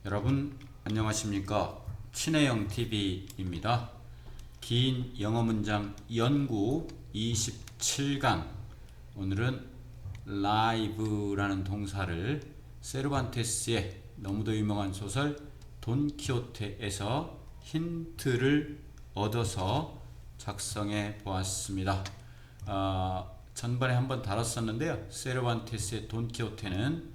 여러분 안녕하십니까? 친해영 TV입니다. 긴 영어 문장 연구 27강. 오늘은 live라는 동사를 세르반테스의 너무도 유명한 소설 돈키호테에서 힌트를 얻어서 작성해 보았습니다. 전번에 한번 다뤘었는데요. 세르반테스의 돈키호테는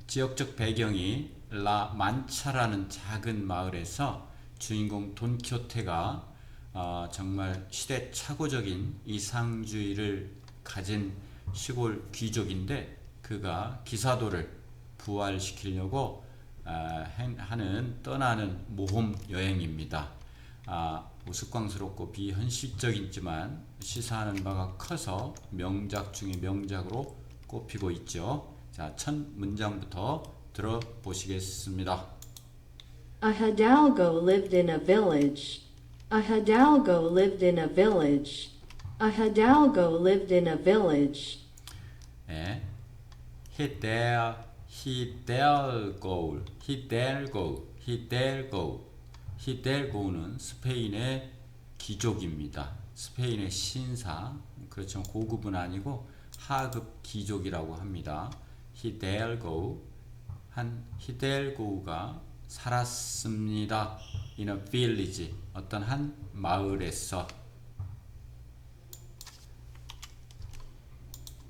지역적 배경이 라만차라는 작은 마을에서 주인공 돈키호테가 정말 시대착오적인 이상주의를 가진 시골 귀족인데 그가 기사도를 부활시키려고 떠나는 모험 여행입니다. 우스꽝스럽고 비현실적이지만 시사하는 바가 커서 명작 중의 명작으로 꼽히고 있죠. 자, 첫 문장부터 들어보시겠습니다. A hidalgo lived in a village. A hidalgo lived in a village. A hidalgo lived in a village. 예, 히델고는 스페인의 귀족입니다. 스페인의 신사, 그렇죠. 고급은 아니고 하급 귀족이라고 합니다. 한 히델고가 살았습니다. In a village, 어떤 한 마을에서.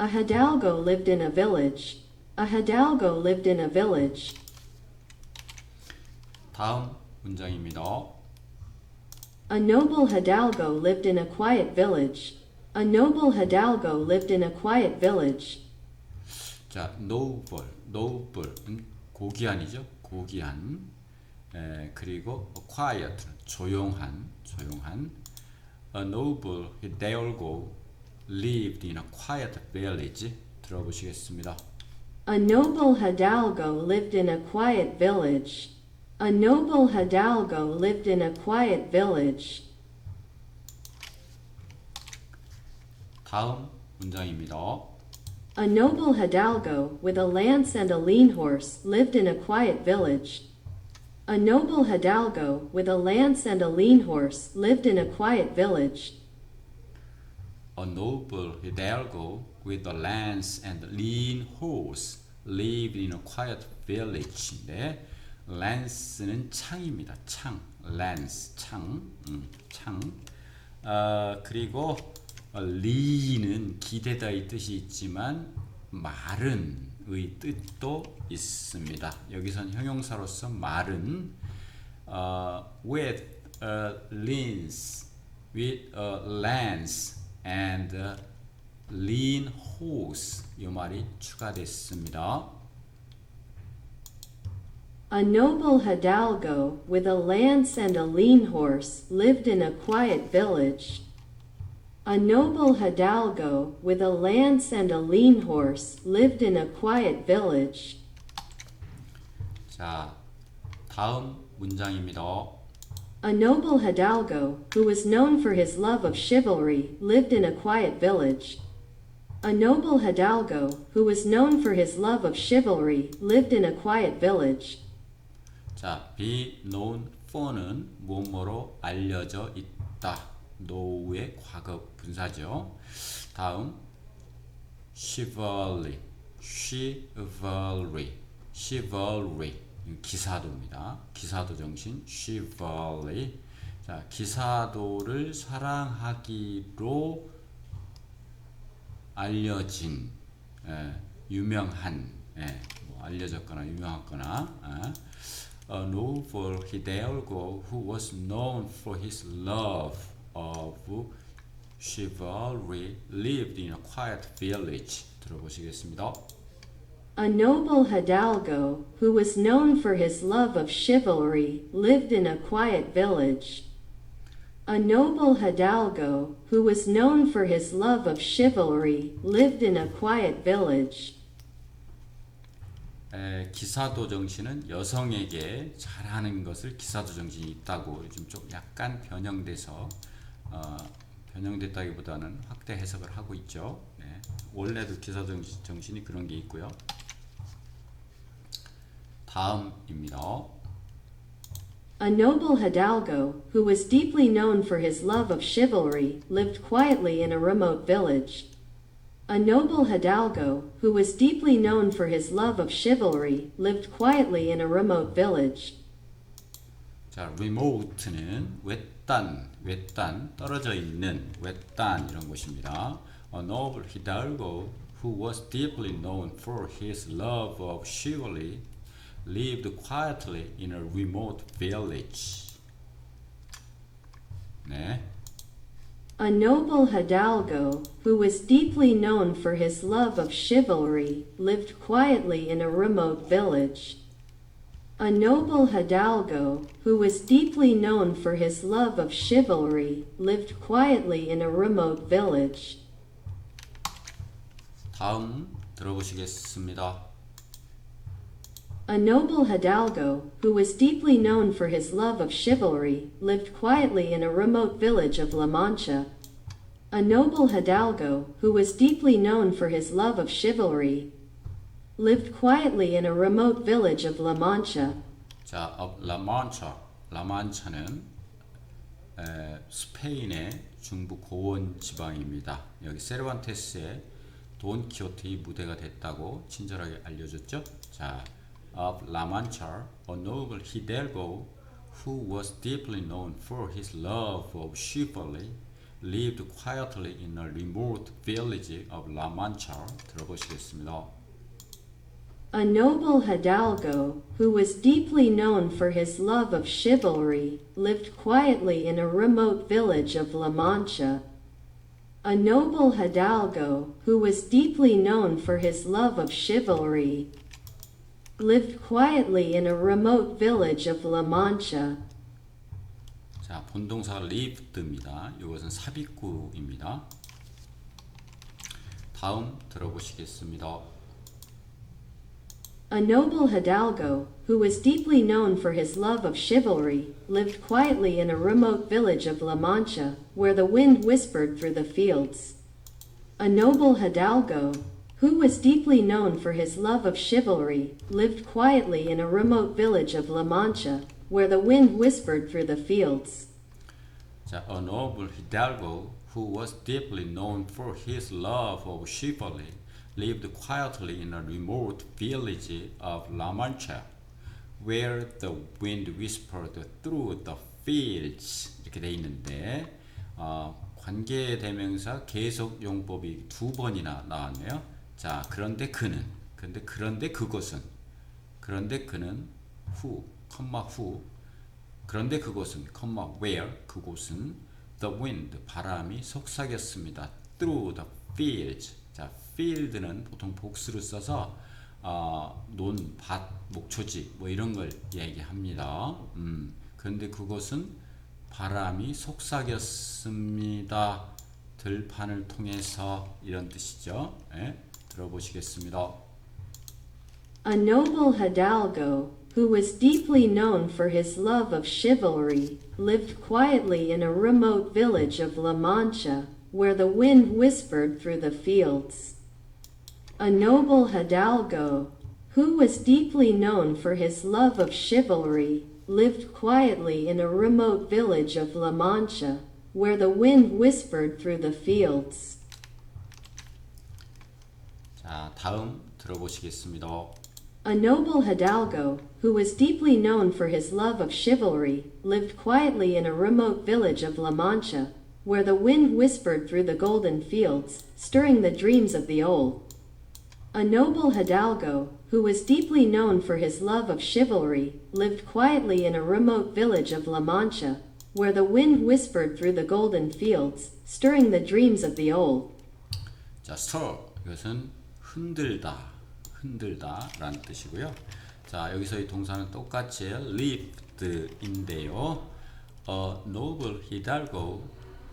A hidalgo lived in a village. A hidalgo lived in a village. 다음 문장입니다. A noble hidalgo lived in a quiet village. A noble hidalgo lived in a quiet village. 자, noble은 고귀한이죠. 고귀한. 그리고 quiet, 조용한. A noble hidalgo lived in a quiet village. 들어보시겠습니다. A noble hidalgo lived in a quiet village. A noble hidalgo lived in a quiet village. 다음 문장입니다. A noble hidalgo with a lance and a lean horse lived in a quiet village. A noble hidalgo with a lance and a lean horse lived in a quiet village. A noble hidalgo with a lance and lean horse lived in a quiet village. 네, lance는 창입니다. 창, lance, 창. 그리고 lean은 기대다의 뜻이 있지만 마른의 뜻도 있습니다. 여기선 형용사로서 마른 with a lance and a lean horse 이 말이 추가됐습니다. A noble hidalgo with a lance and a lean horse lived in a quiet village. A noble hidalgo with a lance and a lean horse lived in a quiet village. 자, 다음 문장입니다. A noble hidalgo, who was known for his love of chivalry, lived in a quiet village. A noble hidalgo, who was known for his love of chivalry, lived in a quiet village. 자, be known for는 뭐뭐로 알려져 있다. know의 과거 분사죠. 다음 chivalry 기사도입니다. 기사도 정신 chivalry. 자, 기사도를 사랑하기로 알려진 유명한 뭐 알려졌거나 유명하거나 A noble hidalgo who was known for his love of chivalry lived in a quiet village. 들어보시겠습니다. A noble hidalgo, who was known for his love of chivalry, lived in a quiet village. A noble hidalgo, who was known for his love of chivalry, lived in a quiet village. 기사도 정신은 여성에게 잘하는 것을 기사도 정신이 있다고 요즘 좀 약간 변형돼서 변형됐다기보다는 확대 해석을 하고 있죠. 원래도 기사도 정신이 그런 게 있고요. 다음입니다. A noble hidalgo, who was deeply known for his love of chivalry, lived quietly in a remote village. A noble hidalgo, who was deeply known for his love of chivalry, lived quietly in a remote village. 자, remote는 외딴, 떨어져 있는 외딴 이런 곳입니다. A noble hidalgo who was deeply known for his love of chivalry lived quietly in a remote village. 네. A noble hidalgo, who was deeply known for his love of chivalry, lived quietly in a remote village. A noble hidalgo, who was deeply known for his love of chivalry, lived quietly in a remote village. 다음 들어보시겠습니다. A noble hidalgo, who was deeply known for his love of chivalry, lived quietly in a remote village of La Mancha. A noble hidalgo, who was deeply known for his love of chivalry, lived quietly in a remote village of La Mancha. 자, 라만차는 스페인의 중부 고원 지방입니다. 여기 세르반테스의 돈키호테의 무대가 됐다고 친절하게 알려줬죠. 자, of La Mancha, a noble hidalgo who was deeply known for his love of chivalry lived quietly in a remote village of La Mancha. 들어보시겠습니다. A noble hidalgo, who was deeply known for his love of chivalry, lived quietly in a remote village of La Mancha. A noble hidalgo, who was deeply known for his love of chivalry, lived quietly in a remote village of La Mancha. 자, 본동사가 lived입니다. 이것은 삽입구입니다. 다음 들어보시겠습니다. A noble hidalgo, who was deeply known for his love of chivalry, lived quietly in a remote village of La Mancha, where the wind whispered through the fields. A noble hidalgo, who was deeply known for his love of chivalry, lived quietly in a remote village of La Mancha, where the wind whispered through the fields. 자, a noble hidalgo who was deeply known for his love of chivalry lived quietly in a remote village of La Mancha, where the wind whispered through the fields. 이렇게 돼 있는데 관계대명사 계속 용법이 두 번이나 나왔네요. 자, 그런데 그는, 그런데 그것은, 그런데 그는 who, 그런데 그것은, where, 그곳은 the wind, 바람이 속삭였습니다. through the fields. 자, field는 보통 복수를 써서 논, 밭, 목초지 뭐 이런 걸 얘기합니다. 그런데 그것은 바람이 속삭였습니다. 들판을 통해서 이런 뜻이죠. 예? 들어보시겠습니다. A noble hidalgo, who was deeply known for his love of chivalry, lived quietly in a remote village of La Mancha, where the wind whispered through the fields. A noble hidalgo, who was deeply known for his love of chivalry, lived quietly in a remote village of La Mancha, where the wind whispered through the fields. 자, 다음 들어보시겠습니다. A noble hidalgo, who was deeply known for his love of chivalry, lived quietly in a remote village of La Mancha, where the wind whispered through the golden fields, stirring the dreams of the old. A noble hidalgo, who was deeply known for his love of chivalry, lived quietly in a remote village of La Mancha, where the wind whispered through the golden fields, stirring the dreams of the old. 자, stir, 이것은 흔들다라는 뜻이고요. 자, 여기서의 동사는 똑같이 lived인데요. A noble hidalgo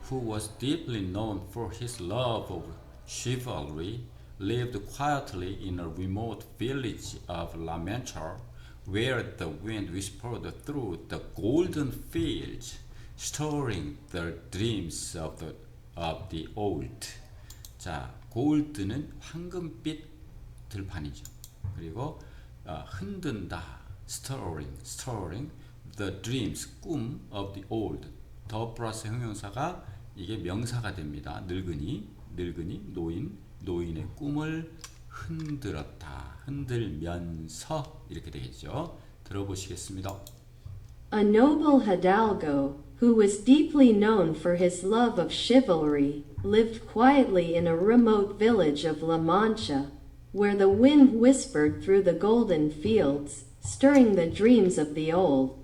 who was deeply known for his love of chivalry lived quietly in a remote village of La Mancha, where the wind whispered through the golden fields, stirring the dreams of the old. 자, gold는 황금빛 들판이죠. 그리고 흔든다, stirring the dreams, 꿈 of the old. 더 플러스 형용사가 이게 명사가 됩니다. 늙은이, 노인의 꿈을 흔들었다. 흔들면서 이렇게 되겠죠. 들어보시겠습니다. A noble hidalgo, who was deeply known for his love of chivalry, lived quietly in a remote village of La Mancha, where the wind whispered through the golden fields, stirring the dreams of the old.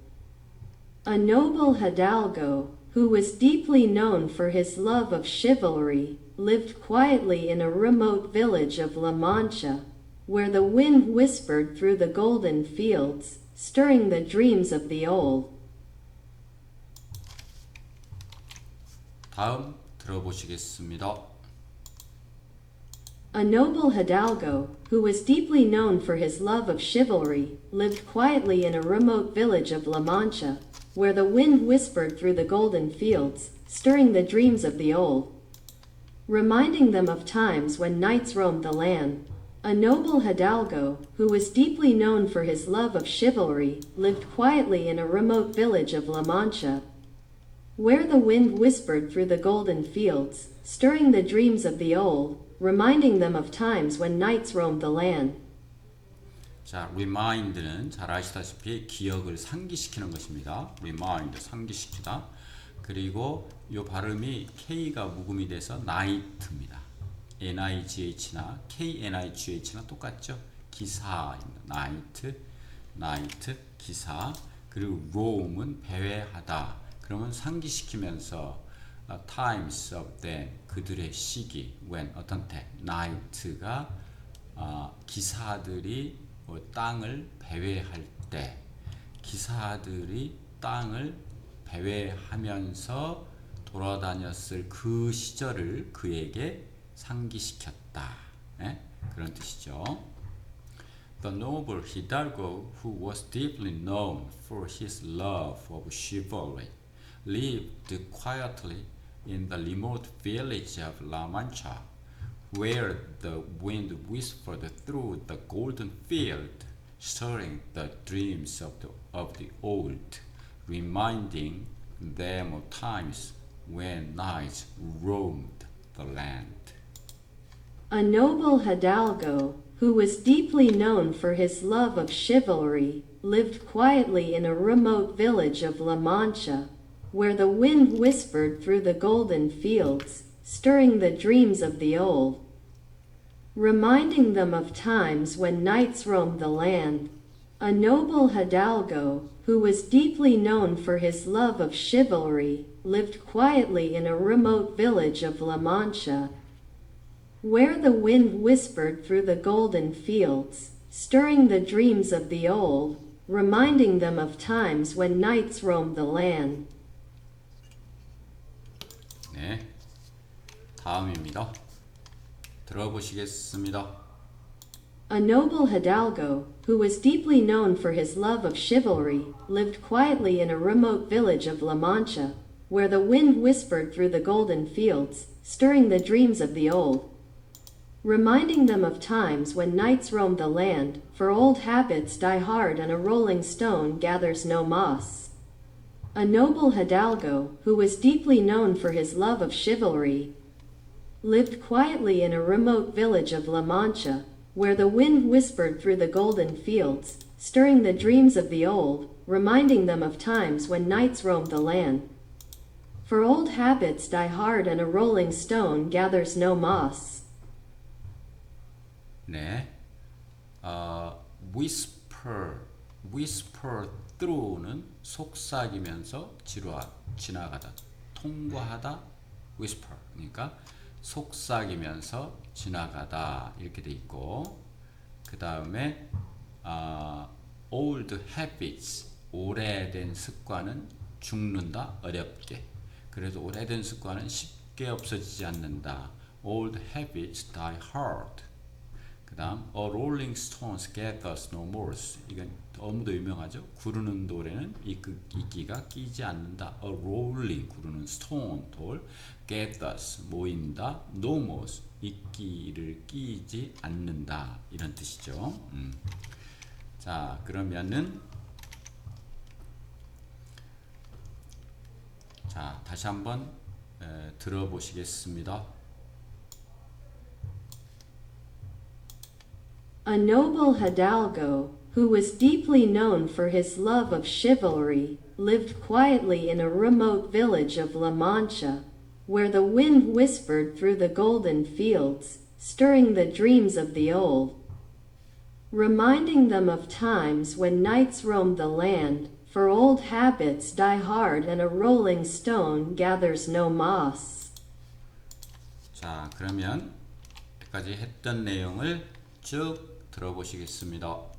A noble hidalgo, who was deeply known for his love of chivalry, lived quietly in a remote village of La Mancha, where the wind whispered through the golden fields, stirring the dreams of the old. 다음 들어보시겠습니다. A noble hidalgo, who was deeply known for his love of chivalry, lived quietly in a remote village of La Mancha, where the wind whispered through the golden fields, stirring the dreams of the old, reminding them of times when knights roamed the land. A noble hidalgo, who was deeply known for his love of chivalry, lived quietly in a remote village of La Mancha, where the wind whispered through the golden fields, stirring the dreams of the old, reminding them of times when knights roamed the land. 자, remind는 잘 아시다시피 기억을 상기시키는 것입니다. remind, 상기시키다. 그리고 이 발음이 K가 묵음이 돼서 night입니다. nigh나 knigh나 똑같죠. 기사입니다. night, 기사. 그리고 roam은 배회하다. 그러면 상기시키면서 times of them, 그들의 시기, when, 어떤 때, night가 기사들이 땅을 배회할 때, 기사들이 땅을 배회하면서 돌아다녔을 그 시절을 그에게 상기시켰다. 예? 그런 뜻이죠. The noble hidalgo, who was deeply known for his love of chivalry, lived quietly in the remote village of La Mancha, where the wind whispered through the golden field, stirring the dreams of the old, reminding them of times when knights roamed the land. A noble hidalgo, who was deeply known for his love of chivalry, lived quietly in a remote village of La Mancha, where the wind whispered through the golden fields, stirring the dreams of the old, reminding them of times when knights roamed the land. A noble hidalgo, who was deeply known for his love of chivalry, lived quietly in a remote village of La Mancha, where the wind whispered through the golden fields, stirring the dreams of the old, reminding them of times when knights roamed the land. 네, 다음입니다. 들어보시겠습니다. A noble hidalgo, who was deeply known for his love of chivalry, lived quietly in a remote village of La Mancha, where the wind whispered through the golden fields, stirring the dreams of the old, reminding them of times when knights roamed the land, for old habits die hard and a rolling stone gathers no moss. A noble hidalgo, who was deeply known for his love of chivalry, lived quietly in a remote village of La Mancha, where the wind whispered through the golden fields, stirring the dreams of the old, reminding them of times when knights roamed the land. For old habits die hard and a rolling stone gathers no moss. 네, whisper through는 속삭이면서 지나가다, 통과하다, whisper. 그러니까 속삭이면서 지나가다 이렇게 돼 있고, 그 다음에 old habits, 오래된 습관은 죽는다, 어렵게. 그래서 오래된 습관은 쉽게 없어지지 않는다. Old habits die hard. 그 다음 A rolling stone gathers no more. 이건 너무도 유명하죠. 구르는 돌에는 이끼가 끼지 않는다. A rolling, 구르는 stone, 돌, gathers, 모인다, no more, 이끼를 끼지 않는다. 이런 뜻이죠. 자, 그러면은 자, 다시 한번 들어보시겠습니다. A noble hidalgo, who was deeply known for his love of chivalry, lived quietly in a remote village of La Mancha, where the wind whispered through the golden fields, stirring the dreams of the old, reminding them of times when knights roamed the land, for old habits die hard and a rolling stone gathers no moss. 자, 그러면 여기까지 했던 내용을 쭉 들어보시겠습니다.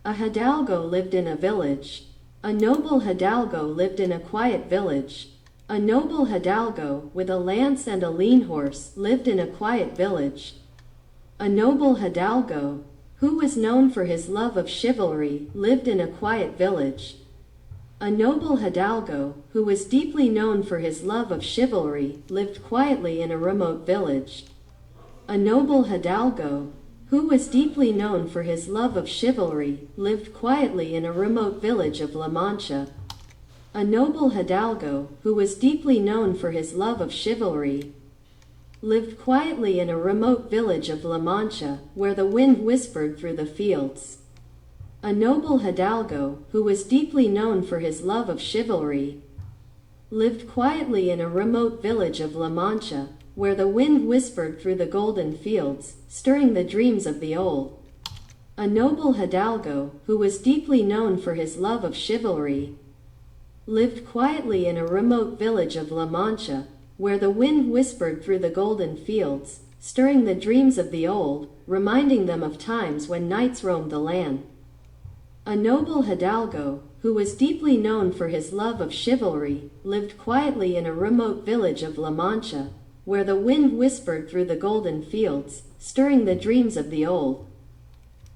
A hidalgo lived in a village. A noble hidalgo lived in a quiet village. A noble hidalgo, with a lance and a lean horse, lived in a quiet village. A noble hidalgo, who was known for his love of chivalry, lived in a quiet village. A noble hidalgo, who was deeply known for his love of chivalry, lived quietly in a remote village. A noble hidalgo, who was deeply known for his love of chivalry, lived quietly in a remote village of La Mancha. A noble hidalgo, who was deeply known for his love of chivalry, lived quietly in a remote village of La Mancha, where the wind whispered through the fields. A noble hidalgo, who was deeply known for his love of chivalry, lived quietly in a remote village of La Mancha, where the wind whispered through the golden fields, stirring the dreams of the old. A noble hidalgo, who was deeply known for his love of chivalry, lived quietly in a remote village of La Mancha, where the wind whispered through the golden fields, stirring the dreams of the old, reminding them of times when knights roamed the land. A noble hidalgo, who was deeply known for his love of chivalry, lived quietly in a remote village of La Mancha, where the wind whispered through the golden fields, stirring the dreams of the old,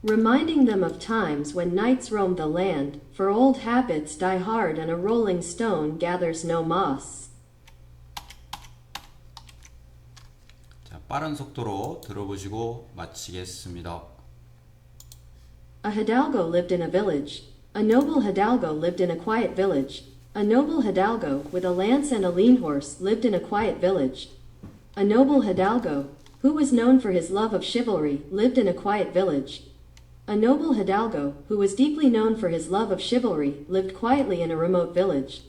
reminding them of times when knights roamed the land, for old habits die hard and a rolling stone gathers no moss. 자, 빠른 속도로 들어보시고 마치겠습니다. A hidalgo lived in a village. A noble hidalgo lived in a quiet village. A noble hidalgo, with a lance and a lean horse, lived in a quiet village. A noble hidalgo, who was known for his love of chivalry, lived in a quiet village. A noble hidalgo, who was deeply known for his love of chivalry, lived quietly in a remote village.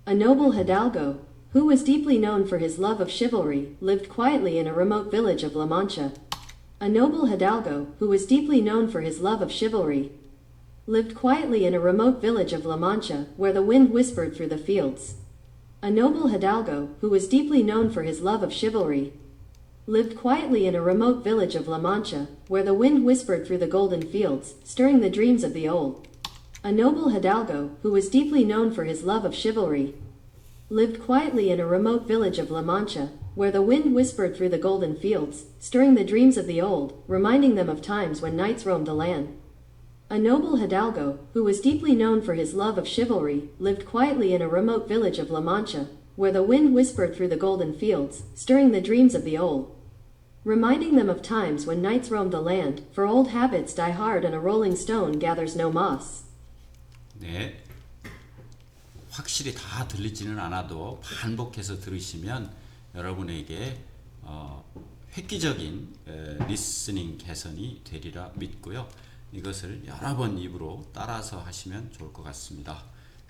A noble hidalgo, who was deeply known for his love of chivalry, lived quietly in a remote village of La Mancha. A noble hidalgo, who was deeply known for his love of chivalry, lived quietly in a remote village of La Mancha, where the wind whispered through the fields. A noble hidalgo, who was deeply known for his love of chivalry, lived quietly in a remote village of La Mancha, where the wind whispered through the golden fields, stirring the dreams of the old. A noble hidalgo, who was deeply known for his love of chivalry, lived quietly in a remote village of La Mancha, where the wind whispered through the golden fields, stirring the dreams of the old, reminding them of times when knights roamed the land. A noble hidalgo, who was deeply known for his love of chivalry, lived quietly in a remote village of La Mancha, where the wind whispered through the golden fields, stirring the dreams of the old, reminding them of times when knights roamed the land, for old habits die hard and a rolling stone gathers no moss. 네, 확실히 다 들리지는 않아도 반복해서 들으시면 여러분에게 획기적인 리스닝 개선이 되리라 믿고요. 이것을 여러 번 입으로 따라서 하시면 좋을 것 같습니다.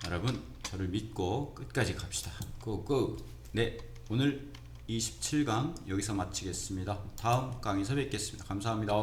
여러분, 저를 믿고 끝까지 갑시다. 고고. 네, 오늘 27강 여기서 마치겠습니다. 다음 강의에서 뵙겠습니다. 감사합니다.